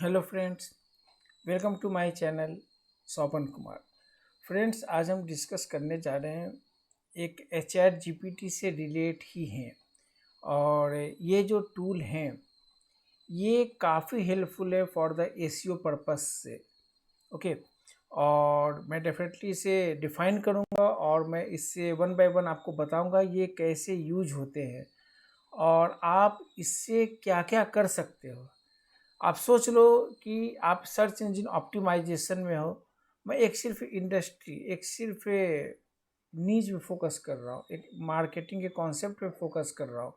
Hello friends, welcome to my channel Sopan Kumar. Friends, आज हम discuss करने जा रहे हैं एक चैट जीपीटी से रिलेट ही हैं। और ये जो टूल हैं ये काफ़ी हेल्पफुल है फॉर द एसईओ पर्पस से। ओके, और मैं डेफिनेटली इसे डिफाइन करूँगा और मैं इससे वन बाय वन आपको बताऊँगा ये कैसे यूज होते हैं और आप इससे क्या क्या कर सकते हो। आप सोच लो कि आप सर्च इंजन ऑप्टिमाइजेशन में हो, मैं एक सिर्फ इंडस्ट्री, एक सिर्फ नीज में फोकस कर रहा हूँ, एक मार्केटिंग के कॉन्सेप्ट पे फोकस कर रहा हूँ,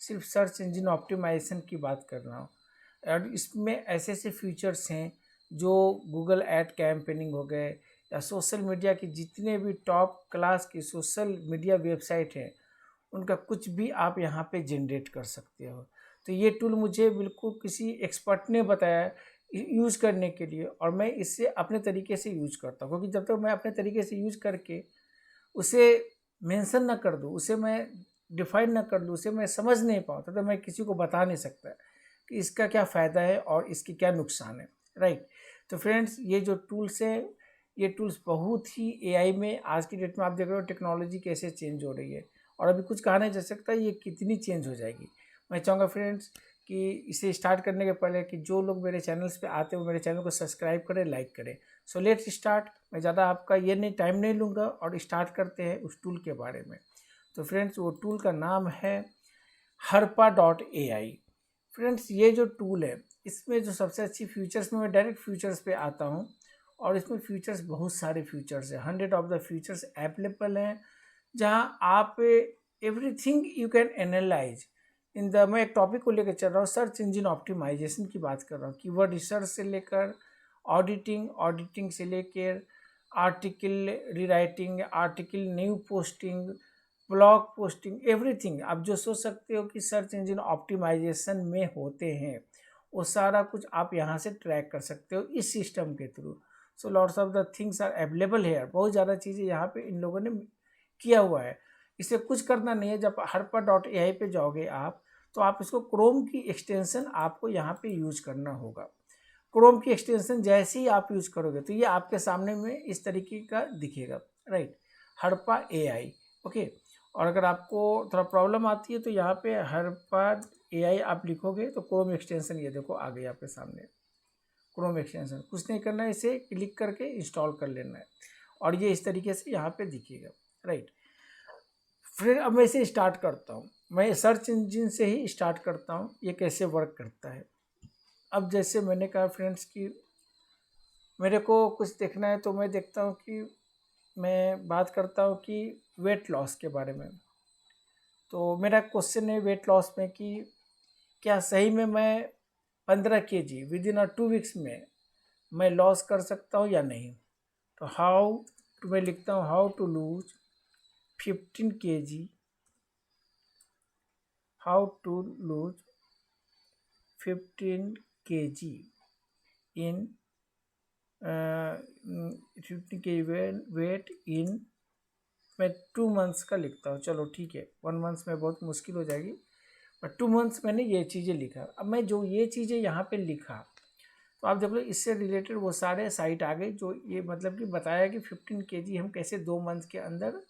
सिर्फ सर्च इंजन ऑप्टिमाइजेशन की बात कर रहा हूँ। और इसमें ऐसे ऐसे फीचर्स हैं जो गूगल ऐड कैंपेनिंग हो गए या सोशल मीडिया की जितने भी टॉप क्लास की सोशल मीडिया वेबसाइट हैं उनका कुछ भी आप यहाँ पे जनरेट कर सकते हो। तो ये टूल मुझे बिल्कुल किसी एक्सपर्ट ने बताया यूज़ करने के लिए और मैं इसे अपने तरीके से यूज करता हूँ, क्योंकि जब तक मैं अपने तरीके से यूज करके उसे मेंशन ना कर दूँ, उसे मैं डिफाइन ना कर लूँ, उसे मैं समझ नहीं पाऊँ तो मैं किसी को बता नहीं सकता कि इसका क्या फ़ायदा है और इसके क्या नुकसान है। राइट। तो फ्रेंड्स, ये जो टूल्स हैं ये टूल्स बहुत ही एआई में आज की डेट में आप देख रहे हो टेक्नोलॉजी कैसे चेंज हो रही है और अभी कुछ कहा नहीं जा सकता ये कितनी चेंज हो जाएगी। मैं चाहूँगा फ्रेंड्स कि इसे स्टार्ट करने के पहले कि जो लोग मेरे चैनल्स पे आते हैं वो मेरे चैनल को सब्सक्राइब करें, लाइक करें। So let's start. मैं ज़्यादा आपका ये नहीं टाइम नहीं लूँगा और स्टार्ट करते हैं उस टूल के बारे में। तो फ्रेंड्स, वो टूल का नाम है harpa.ai। फ्रेंड्स, ये जो टूल है इसमें जो सबसे अच्छी फीचर्स में मैं डायरेक्ट फीचर्स पे आता हूँ और इसमें फीचर्स बहुत सारे फीचर्स हैं, 100 ऑफ द फीचर्स अवेलेबल हैं जहाँ आप everything you can analyse in the. मैं एक टॉपिक को लेकर चल रहा हूँ, सर्च इंजन ऑप्टिमाइजेशन की बात कर रहा हूँ। कीवर्ड रिसर्च से लेकर ऑडिटिंग से लेकर article rewriting, article new posting, blog posting, everything आप जो सोच सकते हो कि सर्च इंजन ऑप्टिमाइजेशन में होते हैं वो सारा कुछ आप यहाँ से ट्रैक कर सकते हो इस सिस्टम के through. So lots of the things are available here. बहुत ज़्यादा चीज़ें यहाँ पे इन लोगों ने किया हुआ है। इसे कुछ करना नहीं है। जब harpa.ai पे जाओगे आप तो आप इसको क्रोम की एक्सटेंशन आपको यहाँ पे यूज करना होगा। क्रोम की एक्सटेंशन जैसे ही आप यूज करोगे तो ये आपके सामने में इस तरीके का दिखेगा। Right, harpa.ai। ओके, और अगर आपको थोड़ा प्रॉब्लम आती है तो यहाँ पे harpa.ai आप लिखोगे तो क्रोम एक्सटेंशन ये देखो आ गई आपके सामने। क्रोम एक्सटेंशन कुछ नहीं करना है, इसे क्लिक करके इंस्टॉल कर लेना है और ये इस तरीके से यहाँ पे दिखेगा। राइट, फिर अब मैं इसे स्टार्ट करता हूँ। मैं सर्च इंजन से ही स्टार्ट करता हूँ ये कैसे वर्क करता है। अब जैसे मैंने कहा फ्रेंड्स कि मेरे को कुछ देखना है तो मैं देखता हूँ कि मैं बात करता हूँ कि वेट लॉस के बारे में। तो मेरा क्वेश्चन है वेट लॉस में कि क्या सही में मैं 15 kg विद इन 2 वीक्स में मैं लॉस कर सकता हूँ या नहीं। तो हाउ तो मैं लिखता हूँ how to lose 15 kg, how to lose 15 kg in 15 kg weight in, मैं 2 मंथ्स का लिखता हूँ। चलो ठीक है, 1 मंथ में बहुत मुश्किल हो जाएगी बट 2 मंथ्स मैंने ये चीज़ें लिखा। अब मैं जो ये चीज़ें यहाँ पे लिखा तो आप देखो इससे रिलेटेड वो सारे साइट आ गए जो ये मतलब कि बताया कि 15 kg हम कैसे 2 मंथ के अंदर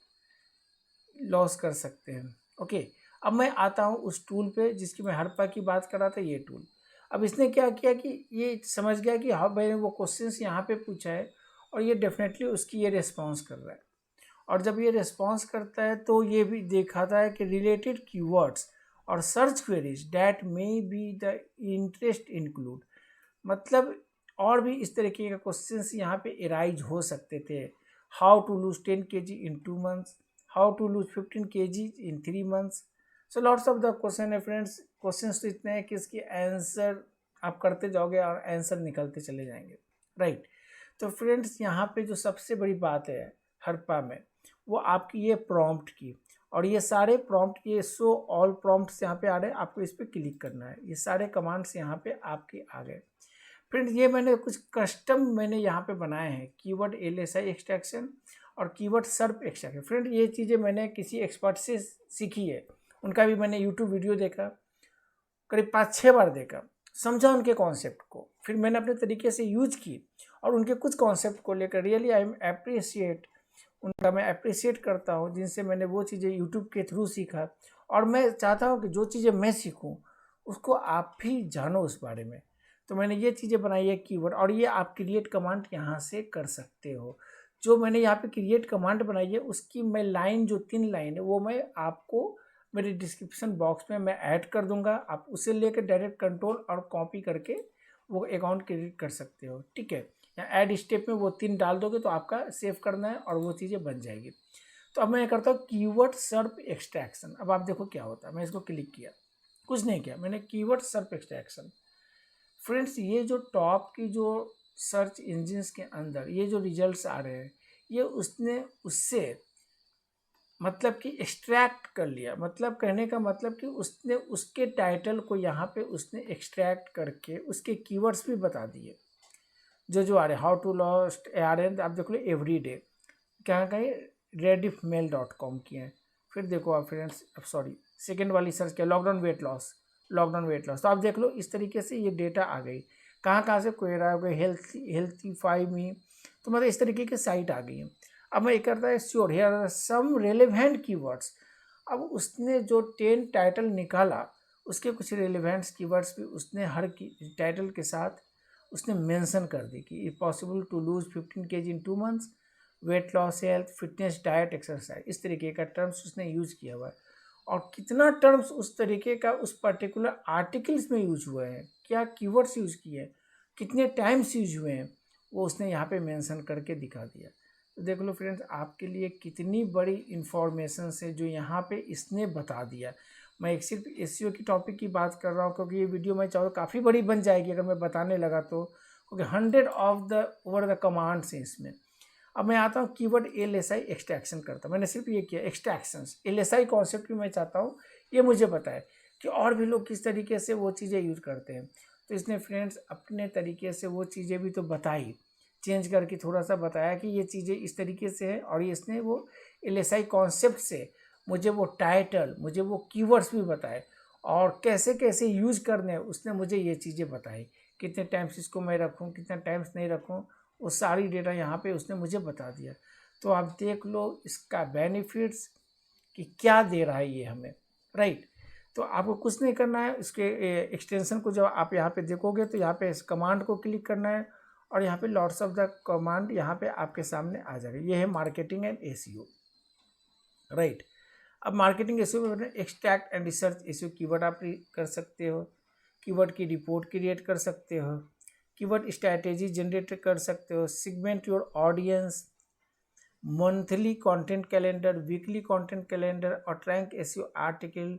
लॉस कर सकते हैं। ओके, अब मैं आता हूँ उस टूल पे जिसकी मैं हड़प्पा की बात कर रहा था, ये टूल। अब इसने क्या किया कि ये समझ गया कि हाँ मैंने वो क्वेश्चंस यहाँ पे पूछा है और ये डेफिनेटली उसकी ये रिस्पॉन्स कर रहा है। और जब ये रिस्पॉन्स करता है तो ये भी दिखाता है कि रिलेटेड कीवर्ड्स और search queries that may be the interest include, मतलब और भी इस तरीके का क्वेश्चंस यहाँ पे एराइज हो सकते थे। हाउ टू लूज 10 kg इन 2 months, how to lose 15 kg इन 3 months. So lots of the question है फ्रेंड्स। क्वेश्चंस तो इतने हैं कि इसके आंसर आप करते जाओगे और आंसर निकलते चले जाएंगे। राइट। तो फ्रेंड्स, यहाँ पे जो सबसे बड़ी बात है हरपा में वो आपकी ये प्रॉम्प्ट की, और ये सारे प्रॉम्प्ट, ये शो ऑल प्रॉम्प्ट्स यहाँ पे आ रहे हैं, आपको इस पर क्लिक करना है। ये सारे कमांड्स यहाँ पे आपके आ गए। फ्रेंड्स, ये मैंने कुछ कस्टम मैंने यहाँ पे बनाए हैं, कीवर्ड LSI एक्सट्रैक्शन और कीवर्ड सर्प एक्सट्रैक्शन। फ्रेंड, ये चीज़ें मैंने किसी एक्सपर्ट से सीखी है, उनका भी मैंने यूट्यूब वीडियो देखा, करीब 5-6 बार देखा। समझा उनके कॉन्सेप्ट को, फिर मैंने अपने तरीके से यूज की और उनके कुछ कॉन्सेप्ट को लेकर रियली आई एम अप्रिशिएट, उनका मैं अप्रिशिएट करता हूँ, जिनसे मैंने वो चीज़ें यूट्यूब के थ्रू सीखा। और मैं चाहता हूँ कि जो चीज़ें मैं सीखूँ उसको आप भी जानो उस बारे में। तो मैंने ये चीज़ें बनाई है कीवर्ड, और ये आप क्रिएट कमांड यहाँ से कर सकते हो। जो मैंने यहाँ पे क्रिएट कमांड बनाई है उसकी मैं लाइन, जो 3 लाइन है वो मैं आपको मेरे डिस्क्रिप्शन बॉक्स में मैं ऐड कर दूंगा। आप उसे लेकर डायरेक्ट कंट्रोल और कॉपी करके वो अकाउंट क्रिएट कर सकते हो, ठीक है। या ऐड स्टेप में वो 3 डाल दोगे तो आपका सेव करना है और वो चीज़ें बन जाएगी। तो अब मैं करता हूँ कीवर्ड सर्प एक्सट्रैक्शन। अब आप देखो क्या होता है, मैं इसको क्लिक किया, कुछ नहीं किया, मैंने कीवर्ड सर्प एक्सट्रैक्शन। फ्रेंड्स, ये जो टॉप की जो सर्च इंजिन्स के अंदर ये जो रिजल्ट्स आ रहे हैं, ये उसने उससे मतलब कि एक्सट्रैक्ट कर लिया। मतलब कहने का मतलब कि उसने उसके टाइटल को यहाँ पे उसने एक्सट्रैक्ट करके उसके कीवर्ड्स भी बता दिए जो जो आ रहे। हाउ टू लॉस्ट आ रहे हैं, आप देख लो एवरी डे, कहाँ कहीं rediffmail.com की हैं। फिर देखो आप फ्रेंड्स, अब सॉरी सेकेंड वाली सर्च किया, lockdown weight loss, lockdown weight loss. तो आप देख लो इस तरीके से ये डेटा आ गई। कहाँ कहाँ से कोयरा हो गई, हेल्थीफाई मी, तो मतलब इस तरीके की साइट आ गई है। अब मैं ये करता है sure here are some relevant keywords. अब उसने जो 10 टाइटल निकाला उसके कुछ रेलिवेंट कीवर्ड्स भी उसने हर की टाइटल के साथ उसने मेंशन कर दी कि it possible to lose 15 kg इन 2 months, weight loss, health, fitness, diet, exercise, इस तरीके का टर्म्स उसने यूज किया हुआ है। और कितना टर्म्स उस तरीके का उस पर्टिकुलर आर्टिकल्स में यूज हुए हैं, क्या कीवर्ड्स यूज किए हैं, कितने टाइम्स यूज हुए हैं, वो उसने यहाँ पे मेंशन करके दिखा दिया। तो देख लो फ्रेंड्स, आपके लिए कितनी बड़ी इंफॉर्मेशन है जो यहाँ पे इसने बता दिया। मैं एक सिर्फ एसईओ की टॉपिक की बात कर रहा हूँ क्योंकि ये वीडियो मैं चाहूँ काफ़ी बड़ी बन जाएगी अगर मैं बताने लगा तो, क्योंकि 100 of the over the commands हैं इसमें। अब मैं आता हूँ कीवर्ड एलएसआई एक्सट्रैक्शन करता हूँ। मैंने सिर्फ ये किया एक्सट्रैक्शंस, एलएसआई कॉन्सेप्ट भी मैं चाहता हूँ ये मुझे पता है कि और भी लोग किस तरीके से वो चीज़ें यूज करते हैं। तो इसने फ्रेंड्स अपने तरीके से वो चीज़ें भी तो बताई, चेंज करके थोड़ा सा बताया कि ये चीज़ें इस तरीके से है। और इसने वो एलएसआई कॉन्सेप्ट से मुझे वो टाइटल, मुझे वो कीवर्ड्स भी बताए और कैसे कैसे यूज करने हैं उसने मुझे ये चीज़ें बताई। कितने टाइम्स इसको मैं रखूँ, कितने टाइम्स नहीं रखूँ, वो सारी डेटा यहाँ पे उसने मुझे बता दिया। तो आप देख लो इसका बेनिफिट्स कि क्या दे रहा है ये हमें, राइट। तो आपको कुछ नहीं करना है, इसके एक्सटेंशन को जब आप यहाँ पे देखोगे तो यहाँ पे इस कमांड को क्लिक करना है और यहाँ पे लॉट्स ऑफ द कमांड यहाँ पे आपके सामने आ जाएगा। ये है मार्केटिंग एंड एसईओ, राइट। अब मार्केटिंग एसईओ में extract and research SEO keyword आप कर सकते हो, कीवर्ड की रिपोर्ट क्रिएट कर सकते हो, कीवर्ड स्ट्रैटेजी जनरेट कर सकते हो, segment your audience, monthly content calendar, weekly content calendar और track SEO article,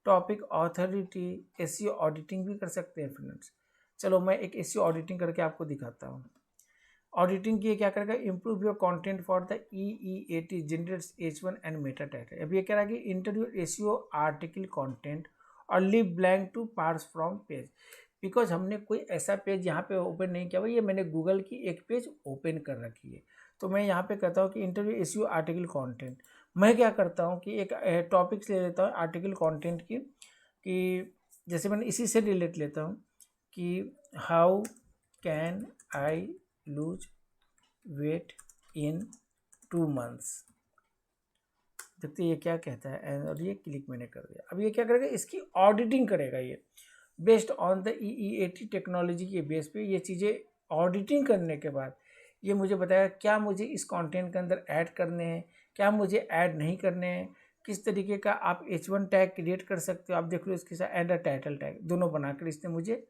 topic authority, SEO auditing भी कर सकते हैं फ्रेंड्स। चलो मैं एक एसईओ ऑडिटिंग करके आपको दिखाता हूँ। ऑडिटिंग की क्या करेगा, improve your content for the EEAT generates H1 and meta title. अब ये कह रहा है कि इंटरव्यू एसईओ आर्टिकल कंटेंट और leave blank to parse from page. Because हमने कोई ऐसा पेज यहाँ पे ओपन नहीं किया हुआ, ये मैंने गूगल की एक पेज ओपन कर रखी है। तो मैं यहाँ पे कहता हूँ कि इंटरव्यू एसईओ आर्टिकल कंटेंट। मैं क्या करता हूँ कि एक टॉपिक ले लेता हूँ आर्टिकल कंटेंट की, कि जैसे मैंने इसी से रिलेट लेता हूँ कि how can I lose weight in 2 months। देखते ये क्या कहता है, और ये क्लिक मैंने कर दिया। अब ये क्या करेगा, इसकी ऑडिटिंग करेगा। ये based on the EEAT technology के बेस पे ये चीज़ें ऑडिटिंग करने के बाद ये मुझे बताएगा क्या मुझे इस कंटेंट के अंदर ऐड करने हैं, क्या मुझे ऐड नहीं करने हैं, किस तरीके का आप H1 टैग क्रिएट कर सकते हो। आप देख लो इसके साथ एंड टाइटल टैग दोनों बनाकर इसने मुझे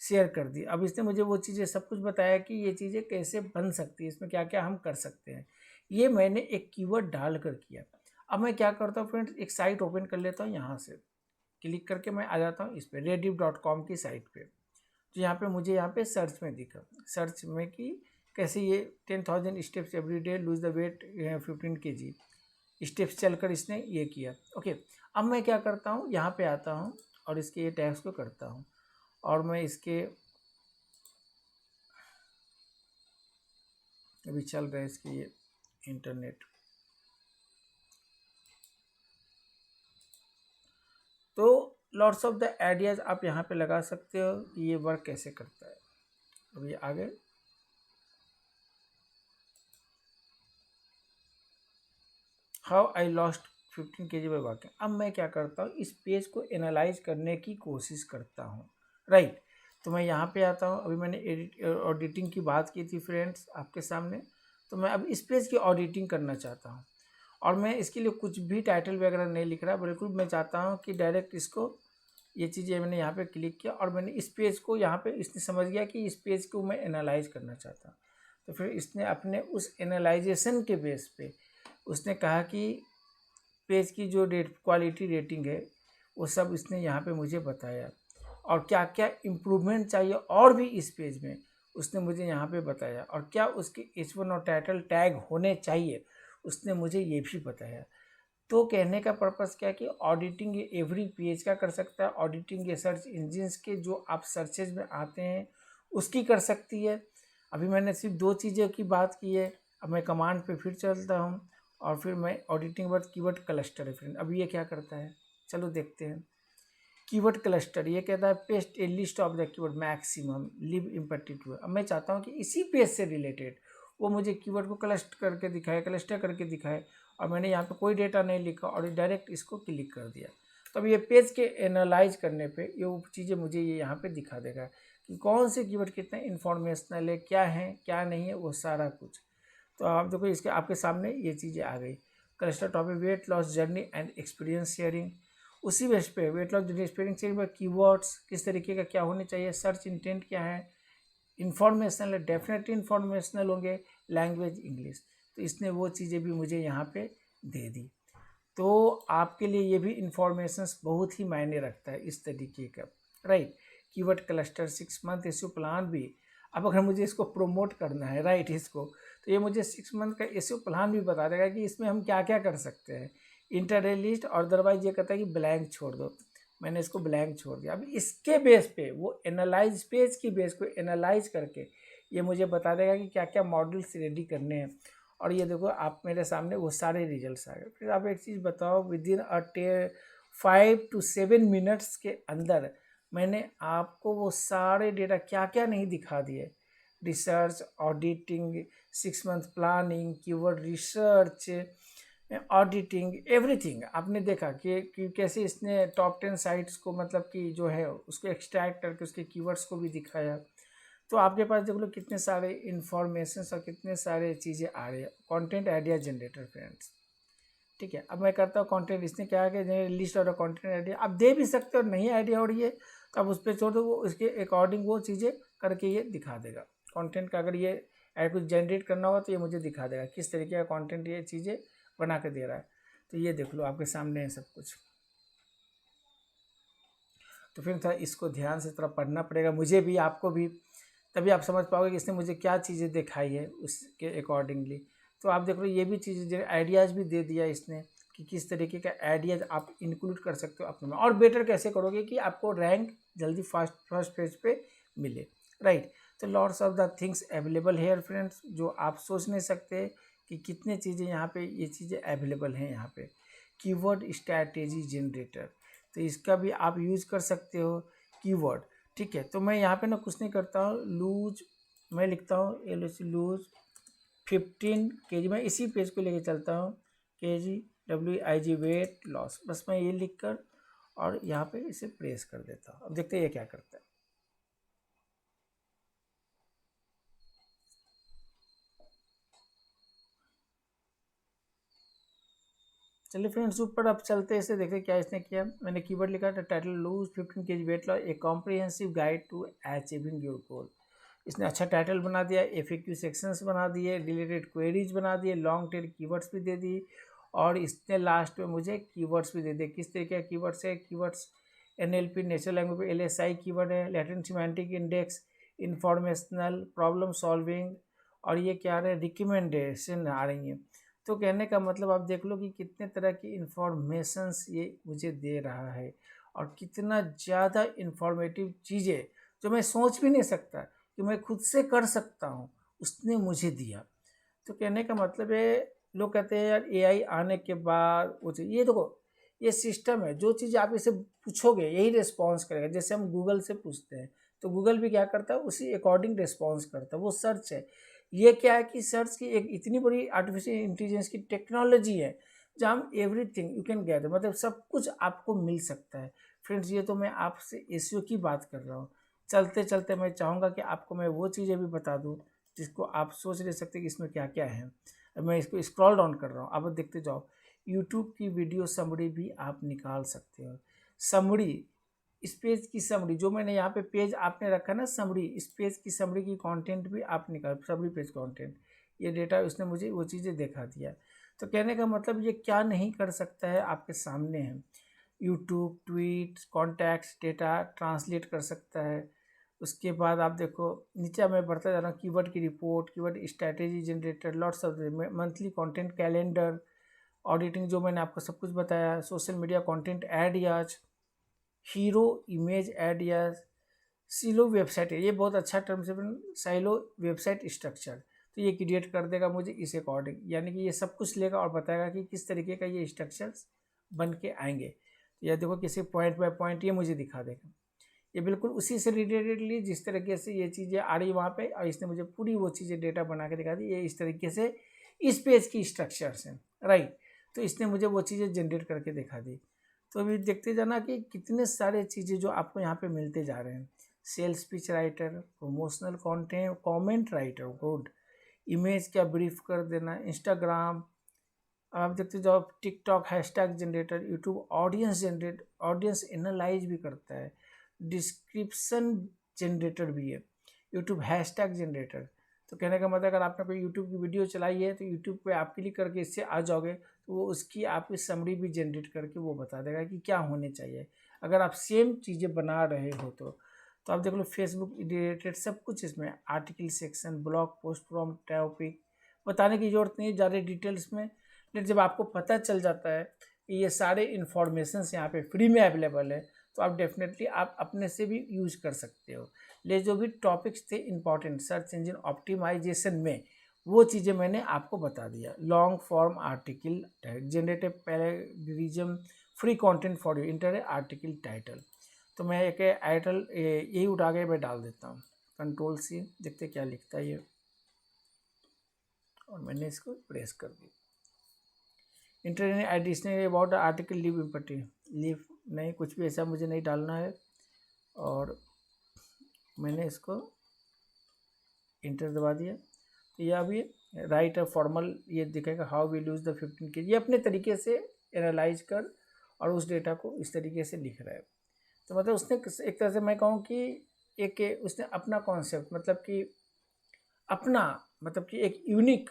शेयर कर दी। अब इसने मुझे वो चीज़ें सब कुछ बताया कि ये चीज़ें कैसे बन सकती है, इसमें क्या क्या हम कर सकते हैं। ये मैंने एक कीवर्ड डाल कर किया। अब मैं क्या करता हूँ फ्रेंड्स, एक साइट ओपन कर लेता हूँ, यहाँ से क्लिक करके मैं आ जाता हूँ इस पर rediff.com की साइट पे। तो यहाँ पे मुझे यहाँ पे सर्च में दिखा, सर्च में कि कैसे ये 10,000 steps every day lose the weight 15 kg steps चलकर इसने ये किया। ओके, अब मैं क्या करता हूँ, यहाँ पे आता हूँ और इसके ये टैग्स को करता हूँ और मैं इसके अभी चल रहा है इसके ये इंटरनेट। तो लॉट्स ऑफ द आइडियाज़ आप यहाँ पे लगा सकते हो कि ये वर्क कैसे करता है। अभी आगे how I lost 15 kg by walking. अब मैं क्या करता हूँ, इस पेज को एनालाइज करने की कोशिश करता हूँ, राइट। तो मैं यहाँ पे आता हूँ। अभी मैंने ऑडिटिंग की बात की थी फ्रेंड्स आपके सामने, तो मैं अब इस पेज की ऑडिटिंग करना चाहता हूँ। और मैं इसके लिए कुछ भी टाइटल वगैरह नहीं लिख रहा, बिल्कुल मैं चाहता हूँ कि डायरेक्ट इसको, ये चीज़ें मैंने यहाँ पे क्लिक किया और मैंने इस पेज को यहाँ पे, इसने समझ गया कि इस पेज को मैं एनालाइज करना चाहता हूँ। तो फिर इसने अपने उस एनालाइजेशन के बेस पे उसने कहा कि पेज की जो क्वालिटी रेटिंग है वो सब इसने यहाँ पे मुझे बताया, और क्या क्या इम्प्रूवमेंट चाहिए और भी इस पेज में उसने मुझे यहाँ पे बताया, और क्या उसके H1 और टाइटल टैग होने चाहिए उसने मुझे ये भी बताया। तो कहने का पर्पज़ क्या है कि ऑडिटिंग ये एवरी पेज का कर सकता है। ऑडिटिंग ये सर्च इंजिन्स के जो आप सर्चेज में आते हैं उसकी कर सकती है। अभी मैंने सिर्फ 2 चीज़ों की बात की है। अब मैं कमांड पे फिर चलता हूँ और फिर मैं ऑडिटिंग वर्ड कीवर्ड क्लस्टर है फ्रेंड। अब ये क्या करता है, चलो देखते हैं। कीवर्ड क्लस्टर ये कहता है paste a list of the keyword maximum live impactive. अब मैं चाहता हूँ कि इसी पेज से रिलेटेड वो मुझे कीवर्ड को क्लस्टर करके दिखाए, और मैंने यहाँ पे कोई डेटा नहीं लिखा और डायरेक्ट इसको क्लिक कर दिया। तो अब ये पेज के एनालाइज करने पे ये चीज़ें मुझे ये यहाँ पे दिखा देगा कि कौन से कीवर्ड कितने इन्फॉर्मेशनल है, क्या है क्या नहीं है, वो सारा कुछ। तो आप देखो इसके आपके सामने ये चीज़ें आ गई। Cluster topic weight loss journey and experience sharing. उसी बेस पे weight loss journey experience sharing में कीवर्ड्स किस तरीके का क्या होने चाहिए, सर्च इंटेंट क्या है, इन्फॉर्मेशनल है, डेफिनेटली इन्फॉर्मेशनल होंगे, लैंग्वेज इंग्लिश। तो इसने वो चीज़ें भी मुझे यहाँ पे दे दी। तो आपके लिए ये भी इंफॉर्मेशंस बहुत ही मायने रखता है इस तरीके का, right. Keyword cluster 6 month SEO plan भी। अब अगर मुझे इसको प्रोमोट करना है, राइट, इसको, तो ये मुझे 6 मंथ का एसईओ प्लान भी बता देगा कि इसमें हम क्या क्या कर सकते हैं। इंटर लिस्ट, और अदरवाइज ये कहता है कि ब्लैंक छोड़ दो। मैंने इसको ब्लैंक छोड़ दिया। अब इसके बेस पे वो एनालाइज, पेज की बेस को एनालाइज करके ये मुझे बता देगा कि क्या क्या मॉडल्स रेडी करने हैं। और ये देखो आप मेरे सामने वो सारे रिजल्ट्स आ गए। फिर आप एक चीज़ बताओ, विदिन 5 to 7 मिनट्स के अंदर मैंने आपको वो सारे डेटा क्या क्या नहीं दिखा दिए। Research, auditing, 6 month planning, keyword research, auditing, everything आपने देखा कि कैसे इसने टॉप 10 साइट्स को, मतलब कि जो है उसको एक्सट्रैक्ट करके उसके कीवर्ड्स को भी दिखाया। तो आपके पास देख लो कितने सारे इन्फॉर्मेशन और कितने सारे चीज़ें आ रही है। कंटेंट आइडिया जनरेटर फ्रेंड्स, ठीक है। अब मैं करता हूँ कंटेंट, इसने क्या है लिस्ट और कंटेंट आइडिया आप दे भी सकते हो, नहीं आइडिया हो रही है तो आप उस पर छोड़ दो, वो उसके अकॉर्डिंग वो चीज़ें करके ये दिखा देगा। कंटेंट का अगर ये कुछ जनरेट करना होगा तो ये मुझे दिखा देगा किस तरीके का कंटेंट ये चीज़ें बना के दे रहा है। तो ये देख लो आपके सामने है सब कुछ। तो फिर थोड़ा इसको ध्यान से थोड़ा पढ़ना पड़ेगा मुझे भी, आपको भी, तभी आप समझ पाओगे कि इसने मुझे क्या चीज़ें दिखाई है उसके अकॉर्डिंगली। तो आप देख लो ये भी चीज़ें आइडियाज़ भी दे दिया इसने कि किस तरीके का आइडियाज़ आप इंक्लूड कर सकते हो अपने में, और बेटर कैसे करोगे कि आपको रैंक जल्दी फर्स्ट पेज पे मिले, राइट। तो lots of the things available hair friends, जो आप सोच नहीं सकते कि कितने चीज़ें यहाँ पे ये चीज़ें अवेलेबल हैं यहाँ पे। कीवर्ड स्ट्रैटेजी जनरेटर, तो इसका भी आप यूज़ कर सकते हो कीवर्ड, ठीक है। तो मैं यहाँ पे ना कुछ नहीं करता हूँ, लूज मैं लिखता हूँ लूज 15 kg। मैं इसी पेज को लेके चलता हूँ, KG वेट लॉस, बस मैं ये लिख कर और यहाँ पे इसे प्रेस कर देता हूँ। अब देखते हैं ये क्या करता है। चलिए फ्रेंड्स ऊपर अब चलते हैं, इसे देखते क्या इसने किया। मैंने कीवर्ड लिखा था title lose 15 kg weight loss a comprehensive guide to achieving your goal. इसने अच्छा टाइटल बना दिया, FAQ सेक्शंस बना दिए, रिलेटेड क्वेरीज बना दिए, लॉन्ग टेल कीवर्ड्स भी दे दी, और इसने लास्ट में मुझे कीवर्ड्स भी दे दिए। किस तरीके का कीवर्ड्स है, keywords NLP natural language LSI keyword है, latent semantic index, informational, problem solving, और ये क्या आ रहा है, रिकमेंडेशन आ रही हैं। तो कहने का मतलब आप देख लो कि कितने तरह की इंफॉर्मेशंस ये मुझे दे रहा है, और कितना ज़्यादा इंफॉर्मेटिव चीज़ें जो मैं सोच भी नहीं सकता कि मैं खुद से कर सकता हूँ, उसने मुझे दिया। तो कहने का मतलब है, लोग कहते हैं यार AI आने के बाद वो चाहिए, ये देखो ये सिस्टम है, जो चीज़ आप इसे पूछोगे यही रिस्पॉन्स करेगा। जैसे हम गूगल से पूछते हैं तो गूगल भी क्या करता है, उसी अकॉर्डिंग रिस्पॉन्स करता है, वो सर्च है। ये क्या है कि सर्च की एक इतनी बड़ी आर्टिफिशियल इंटेलिजेंस की टेक्नोलॉजी है जहाँ हम एवरीथिंग यू कैन गैदर, मतलब सब कुछ आपको मिल सकता है। फ्रेंड्स, ये तो मैं आपसे एसईओ की बात कर रहा हूँ। चलते चलते मैं चाहूँगा कि आपको मैं वो चीज़ें भी बता दूँ जिसको आप सोच नहीं सकते कि इसमें क्या क्या है। अब मैं इसको स्क्रॉल डाउन कर रहा हूँ, आप देखते जाओ। यूट्यूब की वीडियो समरी भी आप निकाल सकते हो। समरी, इस पेज की समरी जो मैंने यहाँ पे पेज आपने रखा ना समरी, इस पेज की समरी की कंटेंट भी आप निकाल, समरी पेज कंटेंट, ये डेटा उसने मुझे वो चीज़ें दिखा दिया। तो कहने का मतलब ये क्या नहीं कर सकता है आपके सामने है। YouTube tweet contacts data translate कर सकता है। उसके बाद आप देखो नीचे मैं बढ़ता जा रहा हूँ, कीवर्ड की report, keyword strategy generator, lots of monthly content calendar, auditing जो मैंने आपको सब कुछ बताया, सोशल मीडिया कंटेंट ऐड याज, हीरो इमेज ऐड याज, सिलो वेबसाइट है, ये बहुत अच्छा टर्म से, साइलो वेबसाइट स्ट्रक्चर, तो ये क्रिएट कर देगा मुझे इस अकॉर्डिंग, यानी कि ये सब कुछ लेगा और बताएगा कि किस तरीके का ये स्ट्रक्चर्स बन के आएंगे। या देखो किसी पॉइंट बाय पॉइंट ये मुझे दिखा देगा। ये बिल्कुल उसी से रिलेटेडली जिस तरीके से ये चीज़ें आ रही वहाँ पे, और इसने मुझे पूरी वो चीज़ें डेटा बना के दिखा दी, ये इस तरीके से इस पेज की स्ट्रक्चर्स हैं, राइट। तो इसने मुझे वो चीज़ें जनरेट करके दिखा दी। तो अभी देखते जाना कि कितने सारे चीज़ें जो आपको यहाँ पे मिलते जा रहे हैं। Sales pitch writer, promotional content, comment writer, good, image क्या ब्रीफ कर देना, इंस्टाग्राम, आप देखते जाओ, TikTok hashtag generator, YouTube audience analyse भी करता है, डिस्क्रिप्शन जनरेटर भी है, यूट्यूब हैशटैग जनरेटर। तो कहने का मतलब अगर आपने कोई यूट्यूब की वीडियो चलाई है तो यूट्यूब पे आप क्लिक करके इससे आ जाओगे तो वो उसकी आपकी समरी भी जनरेट करके वो बता देगा कि क्या होने चाहिए अगर आप सेम चीज़ें बना रहे हो तो आप देख लो फेसबुक रिलेटेड सब कुछ इसमें, article section, blog post from topic, बताने की ज़रूरत नहीं है ज़्यादा डिटेल्स में। लेकिन जब आपको पता चल जाता है कि ये सारे इन्फॉर्मेशंस यहाँ पे फ्री में अवेलेबल है तो आप डेफिनेटली आप अपने से भी यूज कर सकते हो। ले जो भी टॉपिक्स थे इंपॉर्टेंट सर्च इंजन ऑप्टिमाइजेशन में, वो चीज़ें मैंने आपको बता दिया। Long form article generative paragraphism, free content for you, enter article title. तो मैं एक टाइटल यही उठा के मैं डाल देता हूँ, कंट्रोल सी, देखते क्या लिखता है ये, और मैंने इसको प्रेस कर दिया। Inter additional about article leave empty, leave नहीं, कुछ भी ऐसा मुझे नहीं डालना है, और मैंने इसको इंटर दबा दिया। तो ये अभी राइट है फॉर्मल, ये दिखेगा हाउ विल यूज़ द 15 के, ये अपने तरीके से एनालाइज कर और उस डेटा को इस तरीके से लिख रहा है। तो मतलब उसने एक तरह से मैं कहूँ कि एक उसने अपना कॉन्सेप्ट, मतलब कि अपना, मतलब कि एक यूनिक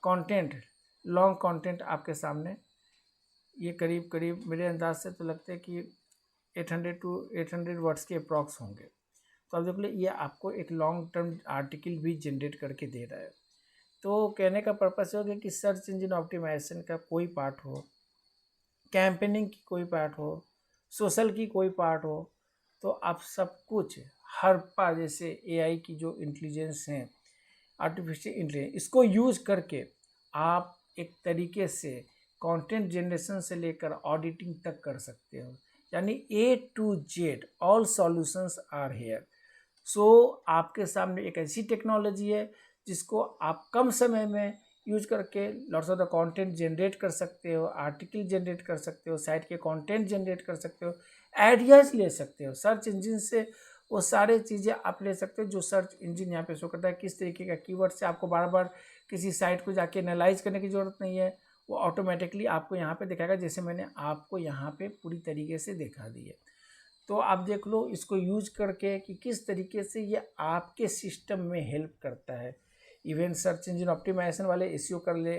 कंटेंट, लॉन्ग कंटेंट आपके सामने, ये करीब करीब मेरे अंदाज से तो लगता है कि 800 टू 800 वर्ड्स के अप्रॉक्स होंगे। तो अब देख लो ये आपको एक लॉन्ग टर्म आर्टिकल भी जनरेट करके दे रहा है। तो कहने का पर्पस हो गया कि सर्च इंजन ऑप्टिमाइजेशन का कोई पार्ट हो, कैंपेनिंग की कोई पार्ट हो, सोशल की कोई पार्ट हो, तो आप सब कुछ हर पा, जैसे एआई की जो इंटेलिजेंस है, आर्टिफिशियल इंटेलिजेंस, इसको यूज करके आप एक तरीके से कंटेंट जनरेशन से लेकर ऑडिटिंग तक कर सकते हो। यानी A to Z all solutions are here. So आपके सामने एक ऐसी टेक्नोलॉजी है जिसको आप कम समय में यूज करके lots of the content generate कर सकते हो, आर्टिकल जनरेट कर सकते हो, साइट के कंटेंट जनरेट कर सकते हो, आइडियाज़ ले सकते हो। सर्च इंजन से वो सारे चीज़ें आप ले सकते हो जो सर्च इंजन यहाँ पे शो करता है, किस तरीके का कीवर्ड से आपको बार बार किसी साइट को जाके एनालाइज करने की ज़रूरत नहीं है, वो ऑटोमेटिकली आपको यहाँ पे दिखाएगा, जैसे मैंने आपको यहाँ पे पूरी तरीके से दिखा दी है। तो आप देख लो इसको यूज करके कि किस तरीके से ये आपके सिस्टम में हेल्प करता है। इवन सर्च इंजन ऑप्टिमाइजेशन वाले एसईओ कर ले,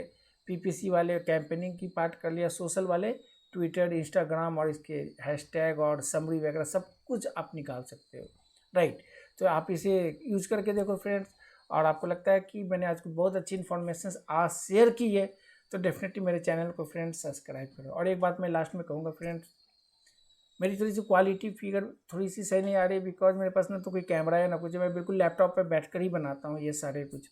पीपीसी वाले कैंपेनिंग की पार्ट कर लिया, सोशल वाले ट्विटर, इंस्टाग्राम और इसके हैशटैग और समरी वगैरह सब कुछ आप निकाल सकते हो, राइट। तो आप इसे यूज करके देखो फ्रेंड्स, और आपको लगता है कि मैंने आज को बहुत अच्छी इन्फॉर्मेशन आज शेयर की है तो डेफिनेटली मेरे चैनल को फ्रेंड्स सब्सक्राइब करो। और एक बात मैं लास्ट में कहूँगा फ्रेंड्स, मेरी थोड़ी सी क्वालिटी फिगर थोड़ी सी सही नहीं आ रही बिकॉज मेरे पास ना तो कोई कैमरा है ना कुछ है, मैं बिल्कुल लैपटॉप पे बैठकर ही बनाता हूँ ये सारे कुछ।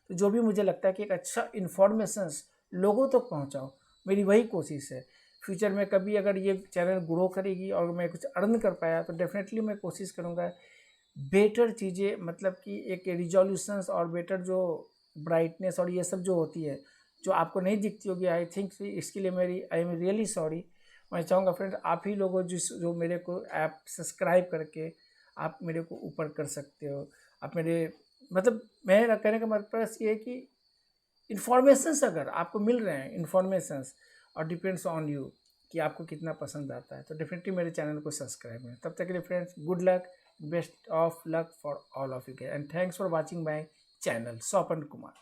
तो जो भी मुझे लगता है कि एक अच्छा इन्फॉर्मेशंस लोगों तक पहुँचाओ, मेरी वही कोशिश है। फ्यूचर में कभी अगर ये चैनल ग्रो करेगी और मैं कुछ अर्न कर पाया तो डेफिनेटली मैं कोशिश करूँगा बेटर चीज़ें, मतलब कि एक रिजोल्यूशंस और बेटर जो ब्राइटनेस और ये सब जो होती है जो आपको नहीं दिखती होगी, आई थिंक इसके लिए मेरी आई एम रियली सॉरी। मैं चाहूँगा फ्रेंड आप ही लोगों जो मेरे को ऐप सब्सक्राइब करके आप मेरे को ऊपर कर सकते हो। आप मेरे मतलब मेरा कहने का मतलब ये है कि इन्फॉर्मेशंस अगर आपको मिल रहे हैं इन्फॉर्मेशंस, और डिपेंड्स ऑन यू कि आपको कितना पसंद आता है, तो डेफिनेटली मेरे चैनल को सब्सक्राइब करें। तब तक के लिए friends, good luck, best of luck for all of you, and thanks for watching my channel Swapan Kumar.